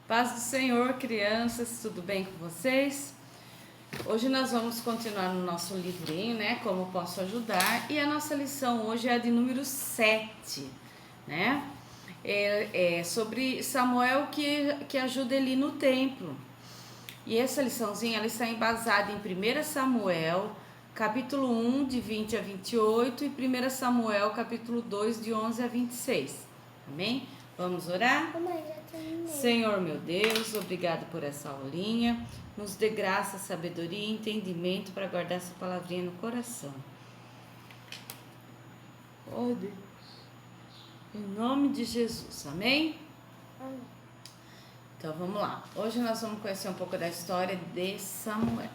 Paz do Senhor, crianças, tudo bem com vocês? Hoje nós vamos continuar no nosso livrinho, né? Como posso ajudar? E a nossa lição hoje é a de número 7, né? É sobre Samuel que ajuda Eli no templo. E essa liçãozinha ela está embasada em 1 Samuel, capítulo 1, de 20 a 28, e 1 Samuel, capítulo 2, de 11 a 26. Amém? Vamos orar? Senhor meu Deus, obrigado por essa aulinha. Nos dê graça, sabedoria e entendimento para guardar essa palavrinha no coração. Oh Deus. Em nome de Jesus, amém? Amém. Então vamos lá. Hoje nós vamos conhecer um pouco da história de Samuel.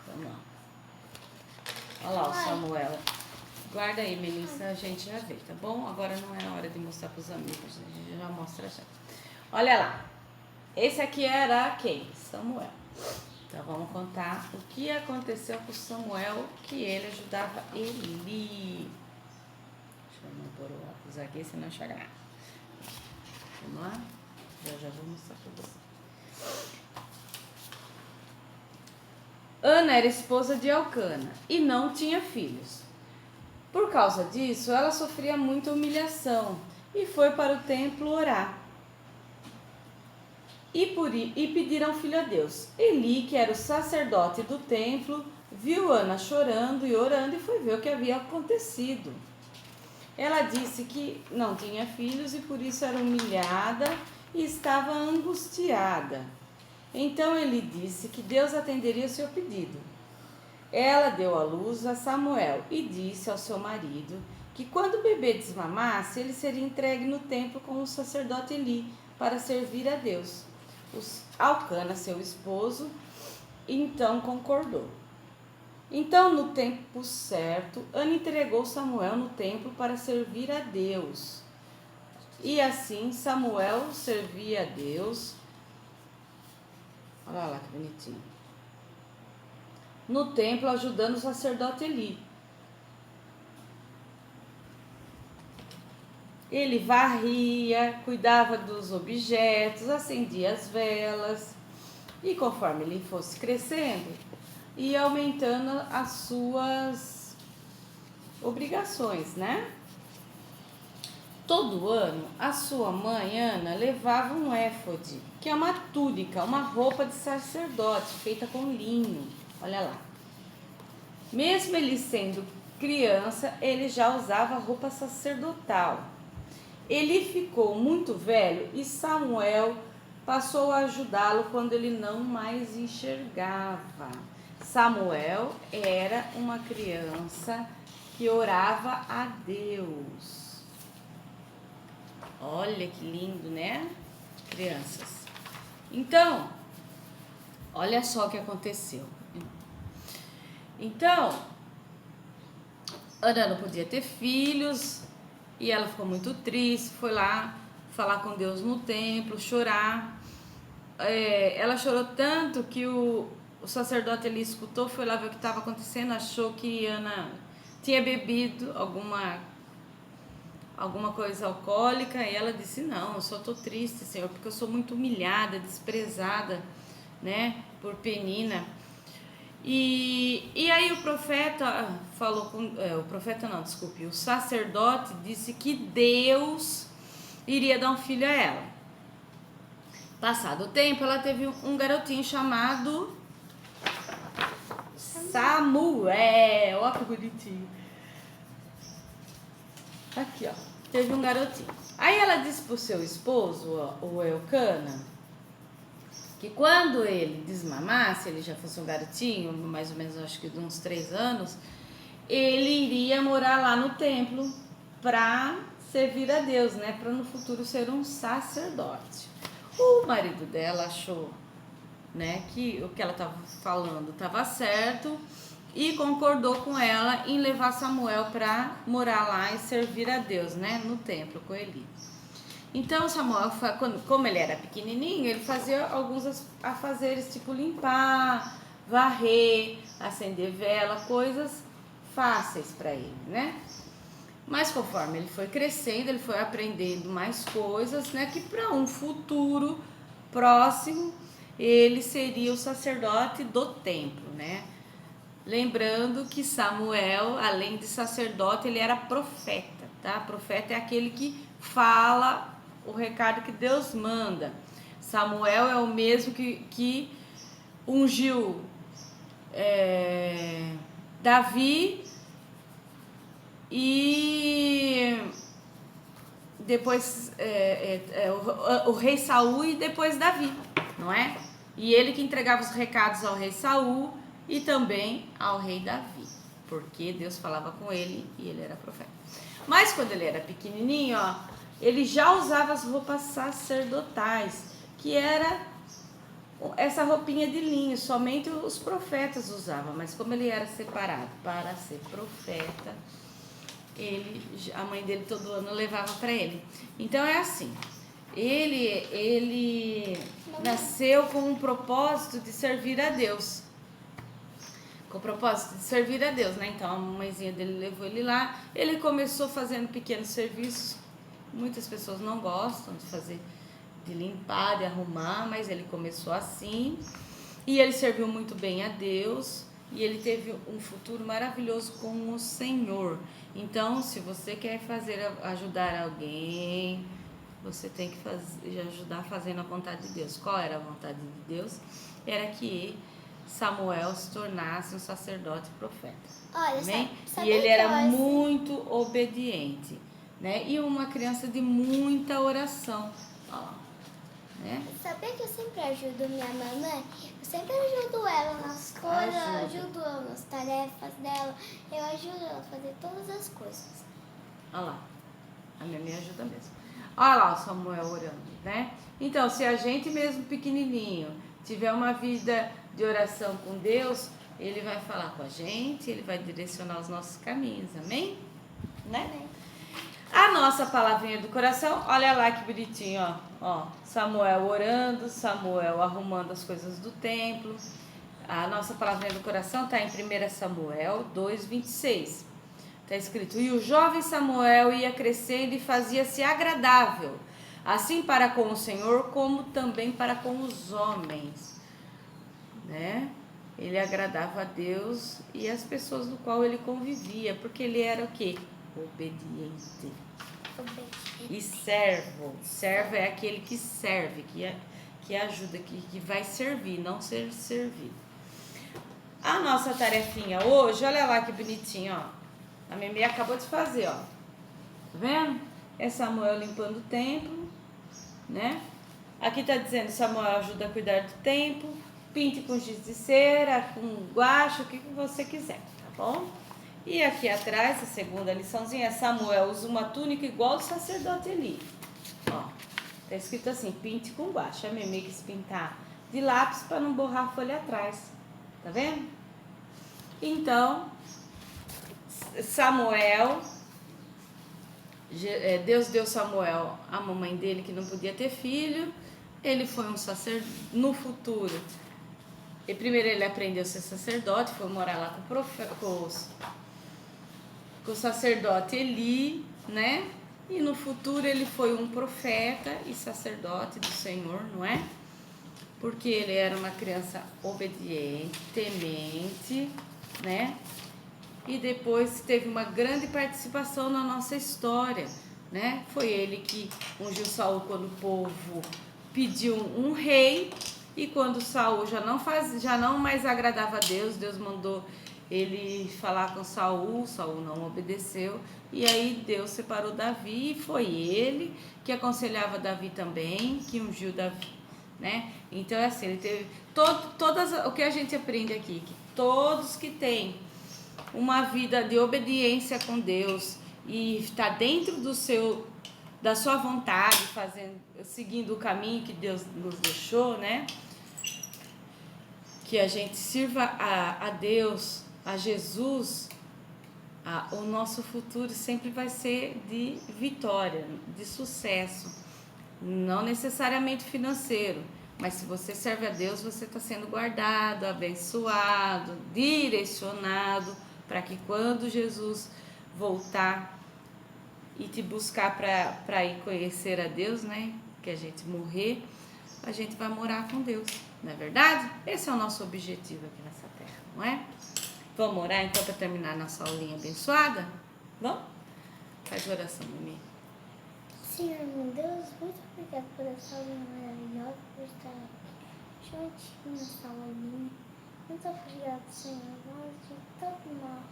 Vamos lá. Olha lá o Samuel. Guarda aí, Melissa, a gente já vê, tá bom? Agora não é a hora de mostrar para os amigos, a gente já mostra já. Olha lá. Esse aqui era quem? Samuel. Então vamos contar o que aconteceu com Samuel, que ele ajudava Eli. Deixa eu não pôr o óculos aqui, senão enxerga nada. Vamos lá? Já vou mostrar para você. Ana era esposa de Elcana e não tinha filhos. Por causa disso, ela sofria muita humilhação e foi para o templo orar. E pediram filho a Deus. Eli, que era o sacerdote do templo, viu Ana chorando e orando e foi ver o que havia acontecido. Ela disse que não tinha filhos e por isso era humilhada e estava angustiada. Então ele disse que Deus atenderia o seu pedido. Ela deu à luz a Samuel e disse ao seu marido que quando o bebê desmamasse, ele seria entregue no templo com o sacerdote Eli para servir a Deus. Elcana, seu esposo, então concordou. Então, no tempo certo, Ana entregou Samuel no templo para servir a Deus. E assim Samuel servia a Deus. Olha lá que bonitinho. No templo, ajudando o sacerdote Eli. Ele varria, cuidava dos objetos, acendia as velas. E conforme ele fosse crescendo, ia aumentando as suas obrigações, né? Todo ano, a sua mãe, Ana, levava um éfode, que é uma túnica, uma roupa de sacerdote feita com linho. Olha lá. Mesmo ele sendo criança, ele já usava roupa sacerdotal. Ele ficou muito velho e Samuel passou a ajudá-lo quando ele não mais enxergava. Samuel era uma criança que orava a Deus. Olha que lindo, né, crianças? Então, olha só o que aconteceu. Então, Ana não podia ter filhos e ela ficou muito triste, foi lá falar com Deus no templo, chorar. Ela chorou tanto que o sacerdote ali escutou, foi lá ver o que estava acontecendo, achou que Ana tinha bebido alguma coisa alcoólica e ela disse, não, eu só estou triste, Senhor, porque eu sou muito humilhada, desprezada, né, por Penina. E aí o profeta falou com... o sacerdote disse que Deus iria dar um filho a ela. Passado o tempo, ela teve um garotinho chamado Samuel. Olha que bonitinho. Aqui, ó. Teve um garotinho. Aí ela disse pro seu esposo, o Elcana, que quando ele desmamasse, ele já fosse um garotinho, mais ou menos acho que de uns 3 anos, ele iria morar lá no templo para servir a Deus, né? Para no futuro ser um sacerdote. O marido dela achou, né, que o que ela estava falando estava certo e concordou com ela em levar Samuel para morar lá e servir a Deus, né, no templo com Eli. Então Samuel, como ele era pequenininho, ele fazia alguns afazeres, tipo limpar, varrer, acender vela, coisas fáceis para ele, né? Mas conforme ele foi crescendo, ele foi aprendendo mais coisas, né? Que para um futuro próximo, ele seria o sacerdote do templo, né? Lembrando que Samuel, além de sacerdote, ele era profeta, tá? Profeta é aquele que fala o recado que Deus manda. Samuel é o mesmo que ungiu Davi e depois o rei Saul e depois Davi, não é? E ele que entregava os recados ao rei Saul e também ao rei Davi, porque Deus falava com ele e ele era profeta. Mas quando ele era pequenininho, ó, ele já usava as roupas sacerdotais, que era essa roupinha de linho, somente os profetas usavam, mas como ele era separado para ser profeta, a mãe dele todo ano levava para ele. Então é assim, ele nasceu com um propósito de servir a Deus. Com o propósito de servir a Deus, né? Então a mãezinha dele levou ele lá, ele começou fazendo pequenos serviços. Muitas pessoas não gostam de fazer, de limpar, de arrumar, mas ele começou assim. E ele serviu muito bem a Deus. E ele teve um futuro maravilhoso com o Senhor. Então, se você quer ajudar alguém, você tem que ajudar fazendo a vontade de Deus. Qual era a vontade de Deus? Era que Samuel se tornasse um sacerdote profeta. Olha, e ele era muito obediente, né? E uma criança de muita oração. Ó, né? Sabia que eu sempre ajudo minha mamãe? Eu sempre ajudo ela nas coisas, ajudo ela nas tarefas dela. Eu ajudo ela a fazer todas as coisas. Olha lá, a minha mãe ajuda mesmo. Olha lá o Samuel orando, né? Então, se a gente mesmo pequenininho tiver uma vida de oração com Deus, ele vai falar com a gente, ele vai direcionar os nossos caminhos, amém? Né? Amém. A nossa palavrinha do coração, olha lá que bonitinho, ó. Samuel orando, Samuel arrumando as coisas do templo. A nossa palavrinha do coração está em 1 Samuel 2:26. Está escrito: e o jovem Samuel ia crescendo e fazia-se agradável, assim para com o Senhor, como também para com os homens, né? Ele agradava a Deus e as pessoas no qual ele convivia, porque ele era o quê? Obediente. E servo é aquele que serve, que ajuda, que vai servir, não ser servido. A nossa tarefinha hoje, olha lá que bonitinho, ó. A Mimi acabou de fazer, ó. Tá vendo? É Samuel limpando o templo, né? Aqui tá dizendo Samuel ajuda a cuidar do templo, pinte com giz de cera, com guache, o que você quiser, tá bom? E aqui atrás, a segunda liçãozinha, Samuel usa uma túnica igual do sacerdote Eli. Ó, tá escrito assim, pinte com guache. A Mimi quis pintar de lápis para não borrar a folha atrás. Tá vendo? Então, Samuel, Deus deu Samuel a mamãe dele que não podia ter filho. Ele foi um sacerdote no futuro. E primeiro ele aprendeu a ser sacerdote, foi morar lá com o sacerdote Eli, né? E no futuro ele foi um profeta e sacerdote do Senhor, não é? Porque ele era uma criança obediente, temente, né? E depois teve uma grande participação na nossa história, né? Foi ele que ungiu Saul quando o povo pediu um rei, e quando Saul já não mais agradava a Deus, Deus mandou ele falar com Saul não obedeceu, e aí Deus separou Davi, e foi ele que aconselhava Davi também, que ungiu Davi, né? Então é assim, ele teve o que a gente aprende aqui, que todos que têm uma vida de obediência com Deus e está dentro da sua vontade, seguindo o caminho que Deus nos deixou, né? Que a gente sirva a Deus, a Jesus, o nosso futuro sempre vai ser de vitória, de sucesso, não necessariamente financeiro, mas se você serve a Deus, você está sendo guardado, abençoado, direcionado, para que quando Jesus voltar e te buscar para ir conhecer a Deus, né, que a gente morrer, a gente vai morar com Deus, não é verdade? Esse é o nosso objetivo aqui nessa terra, não é? Vamos orar então para terminar nossa aulinha abençoada? Vamos? Faz oração, Mimi. Senhor, meu Deus, muito obrigada por essa aulinha maravilhosa, por estar juntinho nessa aulinha. Muito obrigada, Senhor, de todo mal,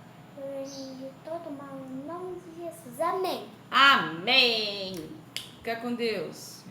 de todo mal, em nome de Jesus. Amém. Amém. Fica com Deus.